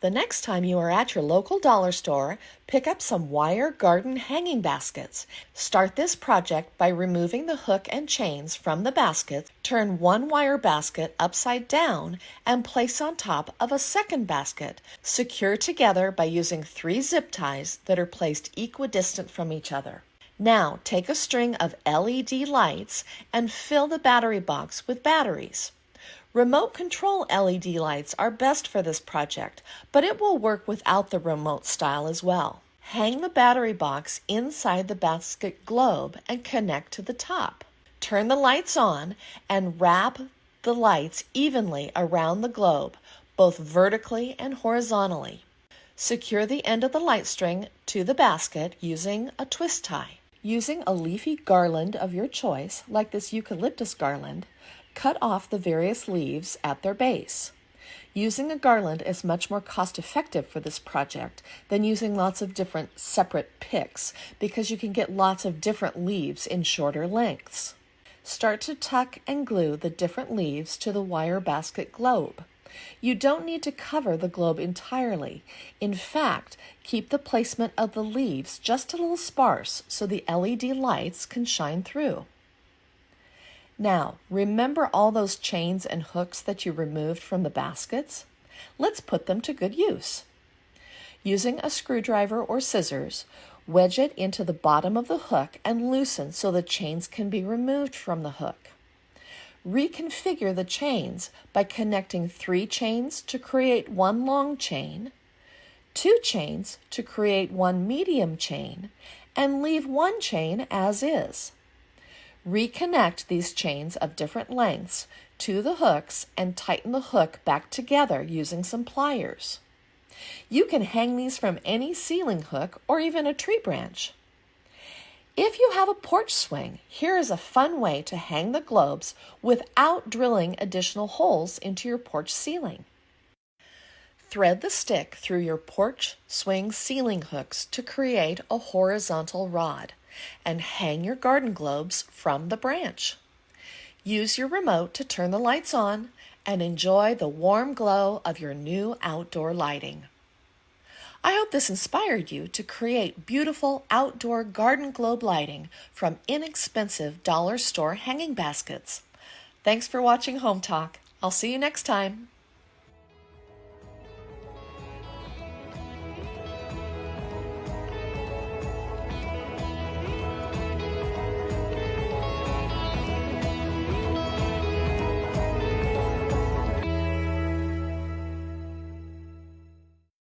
The next time you are at your local dollar store, pick up some wire garden hanging baskets. Start this project by removing the hook and chains from the baskets. Turn one wire basket upside down and place on top of a second basket. Secure together by using 3 zip ties that are placed equidistant from each other. Now take a string of LED lights and fill the battery box with batteries. Remote control LED lights are best for this project, but it will work without the remote style as well. Hang the battery box inside the basket globe and connect to the top. Turn the lights on and wrap the lights evenly around the globe, both vertically and horizontally. Secure the end of the light string to the basket using a twist tie. Using a leafy garland of your choice, like this eucalyptus garland, cut off the various leaves at their base. Using a garland is much more cost-effective for this project than using lots of different separate picks because you can get lots of different leaves in shorter lengths. Start to tuck and glue the different leaves to the wire basket globe. You don't need to cover the globe entirely. In fact, keep the placement of the leaves just a little sparse so the LED lights can shine through. Now, remember all those chains and hooks that you removed from the baskets? Let's put them to good use. Using a screwdriver or scissors, wedge it into the bottom of the hook and loosen so the chains can be removed from the hook. Reconfigure the chains by connecting 3 chains to create 1 long chain, 2 chains to create 1 medium chain, and leave 1 chain as is. Reconnect these chains of different lengths to the hooks and tighten the hook back together using some pliers. You can hang these from any ceiling hook or even a tree branch. If you have a porch swing, here is a fun way to hang the globes without drilling additional holes into your porch ceiling. Thread the stick through your porch swing ceiling hooks to create a horizontal rod and hang your garden globes from the branch. Use your remote to turn the lights on and enjoy the warm glow of your new outdoor lighting. I hope this inspired you to create beautiful outdoor garden globe lighting from inexpensive dollar store hanging baskets. Thanks for watching Home Talk. I'll see you next time.